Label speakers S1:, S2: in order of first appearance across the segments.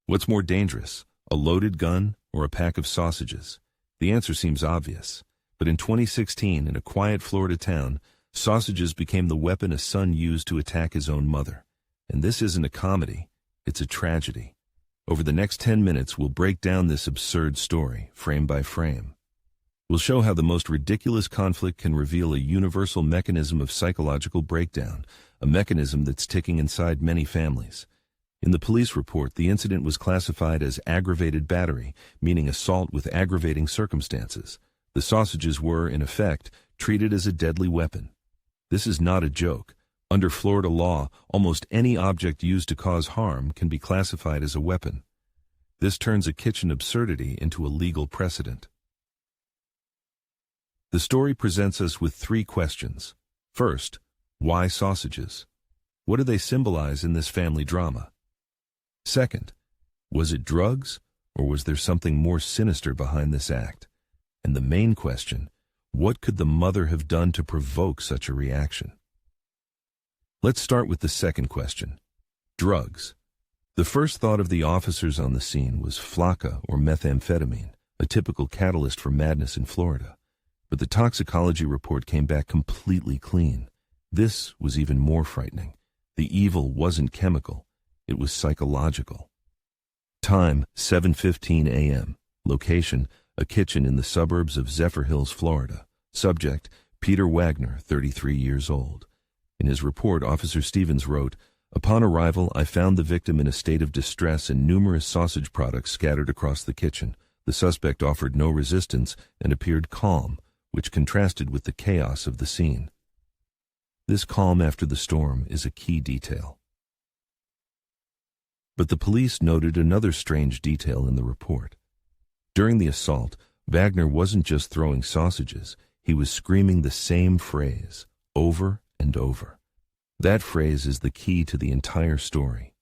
S1: What's more dangerous, a loaded gun or a pack of sausages? The answer seems obvious. But in 2016, in a quiet Florida town, sausages became the weapon a son used to attack his own mother. And this isn't a comedy, it's a tragedy. Over the next 10 minutes, we'll break down this absurd story, frame by frame. We'll show how the most ridiculous conflict can reveal a universal mechanism of psychological breakdown, a mechanism that's ticking inside many families. In the police report, the incident was classified as aggravated battery, meaning assault with aggravating circumstances. The sausages were, in effect, treated as a deadly weapon. This is not a joke. Under Florida law, almost any object used to cause harm can be classified as a weapon. This turns a kitchen absurdity into a legal precedent. The story presents us with 3 questions. First, why sausages? What do they symbolize in this family drama? Second, was it drugs, or was there something more sinister behind this act? And the main question, what could the mother have done to provoke such a reaction? Let's start with the second question. Drugs. The first thought of the officers on the scene was flakka or methamphetamine, a typical catalyst for madness in Florida. But the toxicology report came back completely clean. This was even more frightening. The evil wasn't chemical, it was psychological. Time, 7:15 a.m. Location, a kitchen in the suburbs of Zephyr Hills, Florida. Subject, Peter Wagner, 33 years old. In his report, Officer Stevens wrote, "Upon arrival, I found the victim in a state of distress and numerous sausage products scattered across the kitchen. The suspect offered no resistance and appeared calm, which contrasted with the chaos of the scene." This calm after the storm is a key detail. But the police noted another strange detail in the report. During the assault, Wagner wasn't just throwing sausages, he was screaming the same phrase, over and over. That phrase is the key to the entire story.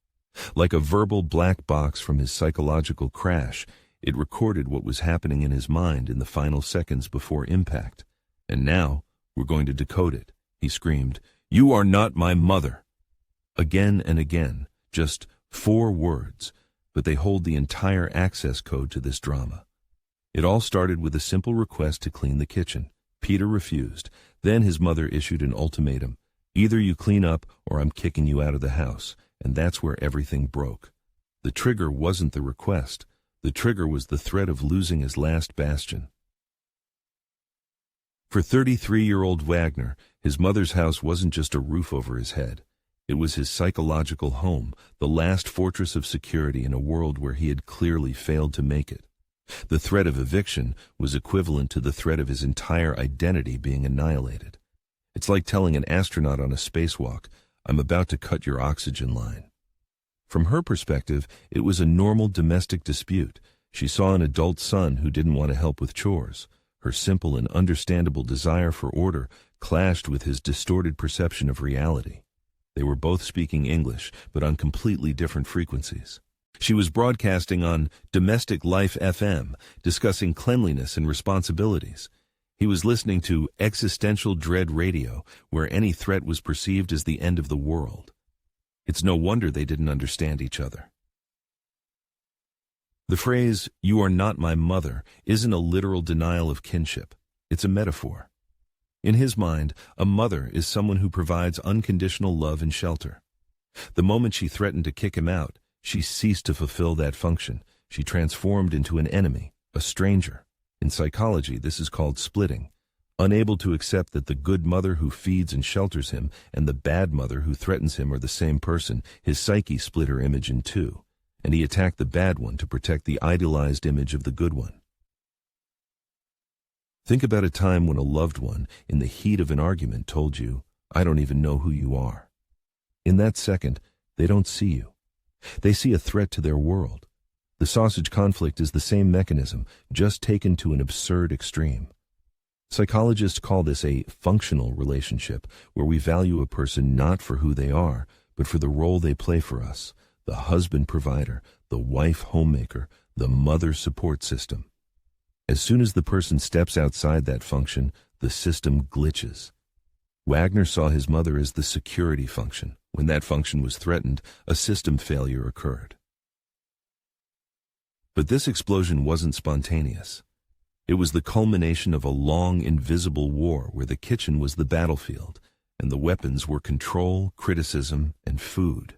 S1: Like a verbal black box from his psychological crash, it recorded what was happening in his mind in the final seconds before impact. "And now, we're going to decode it," he screamed. "You are not my mother." Again and again, just 4 words, but they hold the entire access code to this drama. It all started with a simple request to clean the kitchen. Peter refused. Then his mother issued an ultimatum. "Either you clean up or I'm kicking you out of the house." And that's where everything broke. The trigger wasn't the request. The trigger was the threat of losing his last bastion. For 33-year-old Wagner, his mother's house wasn't just a roof over his head. It was his psychological home, the last fortress of security in a world where he had clearly failed to make it. The threat of eviction was equivalent to the threat of his entire identity being annihilated. It's like telling an astronaut on a spacewalk, "I'm about to cut your oxygen line." From her perspective, it was a normal domestic dispute. She saw an adult son who didn't want to help with chores. Her simple and understandable desire for order clashed with his distorted perception of reality. They were both speaking English, but on completely different frequencies. She was broadcasting on Domestic Life FM, discussing cleanliness and responsibilities. He was listening to Existential Dread Radio, where any threat was perceived as the end of the world. It's no wonder they didn't understand each other. The phrase, "you are not my mother," isn't a literal denial of kinship. It's a metaphor. In his mind, a mother is someone who provides unconditional love and shelter. The moment she threatened to kick him out, she ceased to fulfill that function. She transformed into an enemy, a stranger. In psychology, this is called splitting. Unable to accept that the good mother who feeds and shelters him and the bad mother who threatens him are the same person, his psyche split her image in 2, and he attacked the bad one to protect the idealized image of the good one. Think about a time when a loved one, in the heat of an argument, told you, "I don't even know who you are." In that second, they don't see you. They see a threat to their world. The sausage conflict is the same mechanism, just taken to an absurd extreme. Psychologists call this a functional relationship, where we value a person not for who they are, but for the role they play for us, the husband provider, the wife homemaker, the mother support system. As soon as the person steps outside that function, the system glitches. Wagner saw his mother as the security function. When that function was threatened, a system failure occurred. But this explosion wasn't spontaneous. It was the culmination of a long, invisible war where the kitchen was the battlefield, and the weapons were control, criticism, and food.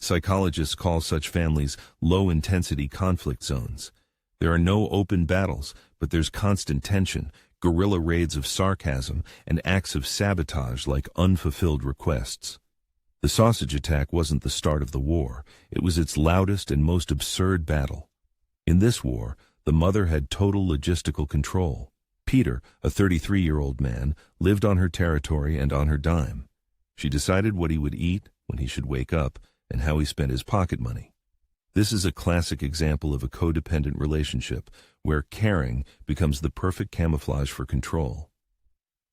S1: Psychologists call such families low-intensity conflict zones. There are no open battles, but there's constant tension, guerrilla raids of sarcasm, and acts of sabotage like unfulfilled requests. The sausage attack wasn't the start of the war. It was its loudest and most absurd battle. In this war, the mother had total logistical control. Peter, a 33-year-old man, lived on her territory and on her dime. She decided what he would eat, when he should wake up, and how he spent his pocket money. This is a classic example of a codependent relationship where caring becomes the perfect camouflage for control.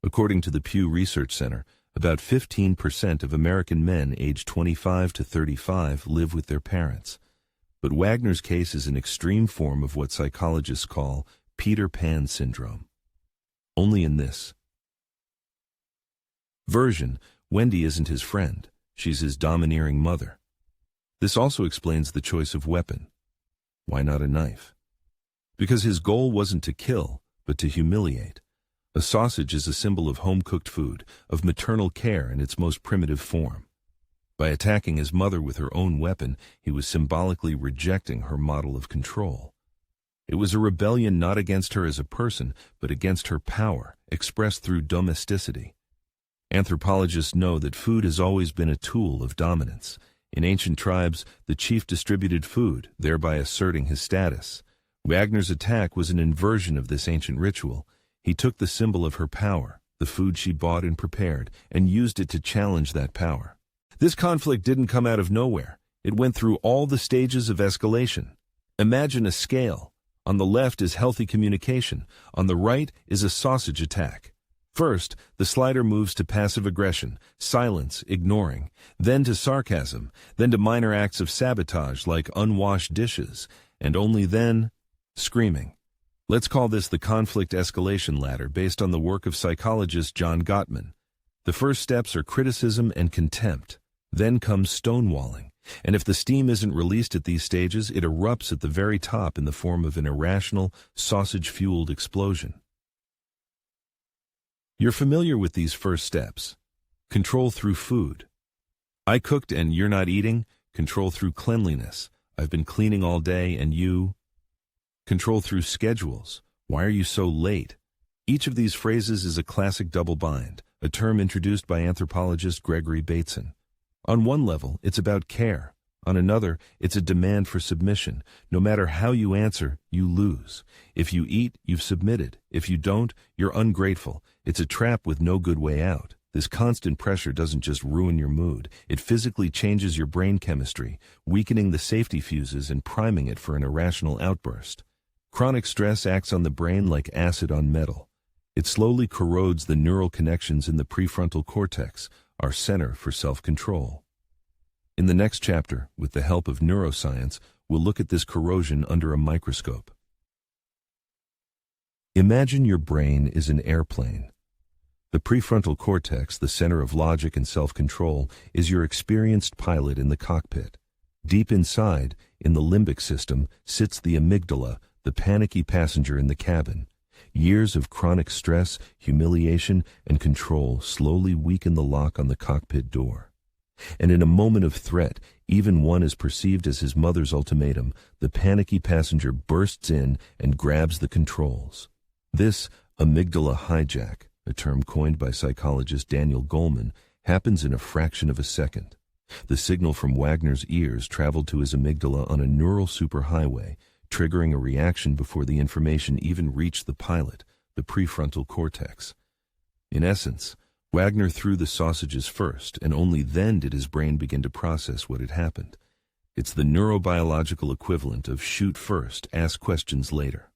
S1: According to the Pew Research Center, about 15% of American men aged 25 to 35 live with their parents. But Wagner's case is an extreme form of what psychologists call Peter Pan syndrome. Only in this version, Wendy isn't his friend. She's his domineering mother. This also explains the choice of weapon. Why not a knife? Because his goal wasn't to kill, but to humiliate. A sausage is a symbol of home-cooked food, of maternal care in its most primitive form. By attacking his mother with her own weapon, he was symbolically rejecting her model of control. It was a rebellion not against her as a person, but against her power, expressed through domesticity. Anthropologists know that food has always been a tool of dominance. In ancient tribes, the chief distributed food, thereby asserting his status. Wagner's attack was an inversion of this ancient ritual. He took the symbol of her power, the food she bought and prepared, and used it to challenge that power. This conflict didn't come out of nowhere. It went through all the stages of escalation. Imagine a scale. On the left is healthy communication. On the right is a sausage attack. First, the slider moves to passive aggression, silence, ignoring, then to sarcasm, then to minor acts of sabotage like unwashed dishes, and only then, screaming. Let's call this the conflict escalation ladder based on the work of psychologist John Gottman. The first steps are criticism and contempt. Then comes stonewalling, and if the steam isn't released at these stages, it erupts at the very top in the form of an irrational, sausage-fueled explosion. You're familiar with these first steps. Control through food. I cooked and you're not eating. Control through cleanliness. I've been cleaning all day and you. Control through schedules. Why are you so late? Each of these phrases is a classic double bind, a term introduced by anthropologist Gregory Bateson. On one level, it's about care. On another, it's a demand for submission. No matter how you answer, you lose. If you eat, you've submitted. If you don't, you're ungrateful. It's a trap with no good way out. This constant pressure doesn't just ruin your mood. It physically changes your brain chemistry, weakening the safety fuses and priming it for an irrational outburst. Chronic stress acts on the brain like acid on metal. It slowly corrodes the neural connections in the prefrontal cortex, our center for self-control. In the next chapter, with the help of neuroscience, we'll look at this corrosion under a microscope. Imagine your brain is an airplane. The prefrontal cortex, the center of logic and self-control, is your experienced pilot in the cockpit. Deep inside, in the limbic system, sits the amygdala, the panicky passenger in the cabin. Years of chronic stress, humiliation, and control slowly weaken the lock on the cockpit door. And in a moment of threat, even one as perceived as his mother's ultimatum, the panicky passenger bursts in and grabs the controls. This amygdala hijack, a term coined by psychologist Daniel Goleman, happens in a fraction of a second. The signal from Wagner's ears traveled to his amygdala on a neural superhighway, triggering a reaction before the information even reached the pilot, the prefrontal cortex. In essence, Wagner threw the sausages first, and only then did his brain begin to process what had happened. It's the neurobiological equivalent of shoot first, ask questions later.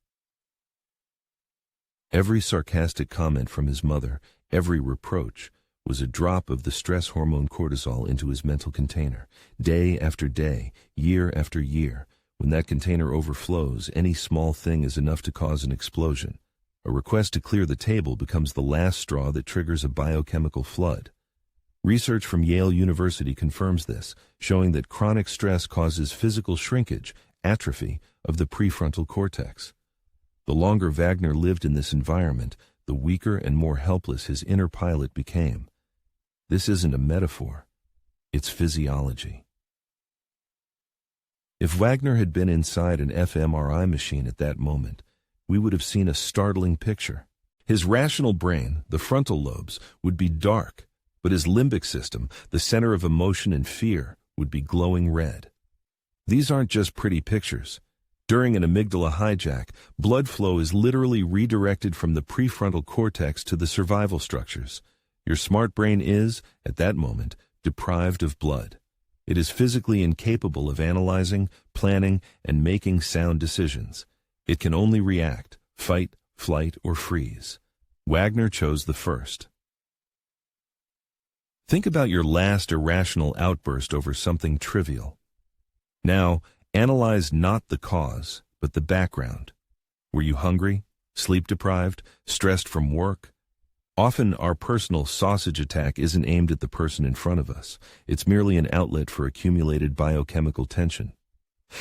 S1: Every sarcastic comment from his mother, every reproach, was a drop of the stress hormone cortisol into his mental container. Day after day, year after year, when that container overflows, any small thing is enough to cause an explosion. A request to clear the table becomes the last straw that triggers a biochemical flood. Research from Yale University confirms this, showing that chronic stress causes physical shrinkage, atrophy of the prefrontal cortex. The longer Wagner lived in this environment, the weaker and more helpless his inner pilot became. This isn't a metaphor. It's physiology. If Wagner had been inside an fMRI machine at that moment, we would have seen a startling picture. His rational brain, the frontal lobes, would be dark, but his limbic system, the center of emotion and fear, would be glowing red. These aren't just pretty pictures. During an amygdala hijack, blood flow is literally redirected from the prefrontal cortex to the survival structures. Your smart brain is, at that moment, deprived of blood. It is physically incapable of analyzing, planning, and making sound decisions. It can only react, fight, flight, or freeze. Wagner chose the first. Think about your last irrational outburst over something trivial. Now, analyze not the cause, but the background. Were you hungry, sleep-deprived, stressed from work? Often, our personal sausage attack isn't aimed at the person in front of us. It's merely an outlet for accumulated biochemical tension.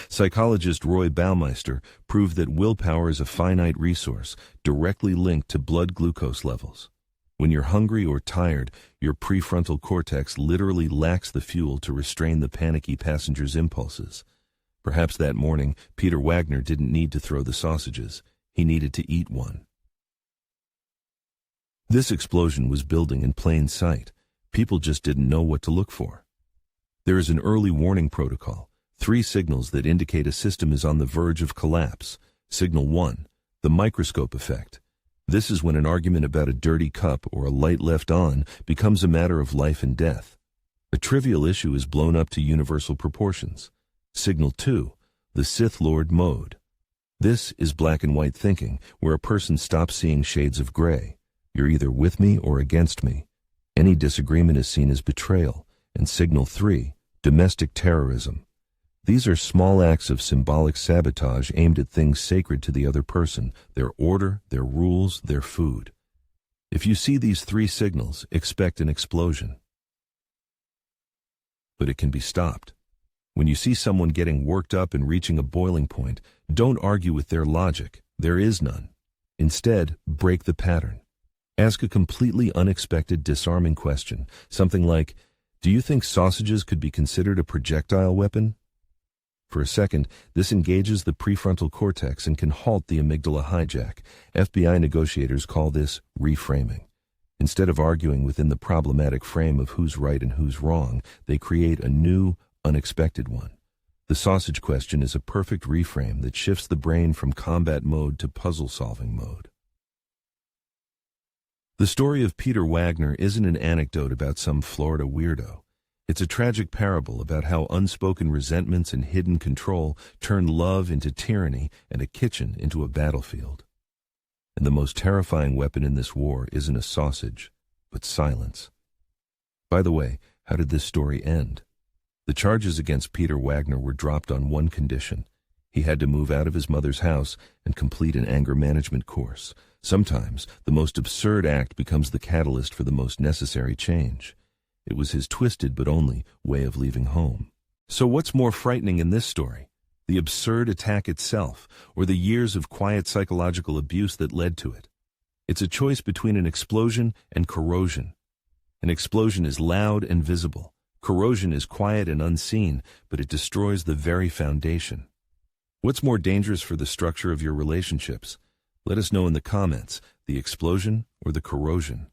S1: Psychologist Roy Baumeister proved that willpower is a finite resource directly linked to blood glucose levels. When you're hungry or tired, your prefrontal cortex literally lacks the fuel to restrain the panicky passenger's impulses. Perhaps that morning, Peter Wagner didn't need to throw the sausages. He needed to eat one. This explosion was building in plain sight. People just didn't know what to look for. There is an early warning protocol, 3 signals that indicate a system is on the verge of collapse. Signal 1, the microscope effect. This is when an argument about a dirty cup or a light left on becomes a matter of life and death. A trivial issue is blown up to universal proportions. Signal 2, the Sith Lord mode. This is black and white thinking, where a person stops seeing shades of gray. You're either with me or against me. Any disagreement is seen as betrayal. And signal 3, domestic terrorism. These are small acts of symbolic sabotage aimed at things sacred to the other person, their order, their rules, their food. If you see these 3 signals, expect an explosion. But it can be stopped. When you see someone getting worked up and reaching a boiling point, don't argue with their logic. There is none. Instead, break the pattern. Ask a completely unexpected, disarming question, something like, do you think sausages could be considered a projectile weapon? For a second, this engages the prefrontal cortex and can halt the amygdala hijack. FBI negotiators call this reframing. Instead of arguing within the problematic frame of who's right and who's wrong, they create a new, unexpected one. The sausage question is a perfect reframe that shifts the brain from combat mode to puzzle-solving mode. The story of Peter Wagner isn't an anecdote about some Florida weirdo. It's a tragic parable about how unspoken resentments and hidden control turn love into tyranny and a kitchen into a battlefield. And the most terrifying weapon in this war isn't a sausage, but silence. By the way, how did this story end? The charges against Peter Wagner were dropped on one condition. He had to move out of his mother's house and complete an anger management course. Sometimes, the most absurd act becomes the catalyst for the most necessary change. It was his twisted but only way of leaving home. So what's more frightening in this story? The absurd attack itself, or the years of quiet psychological abuse that led to it? It's a choice between an explosion and corrosion. An explosion is loud and visible. Corrosion is quiet and unseen, but it destroys the very foundation. What's more dangerous for the structure of your relationships? Let us know in the comments, the explosion or the corrosion.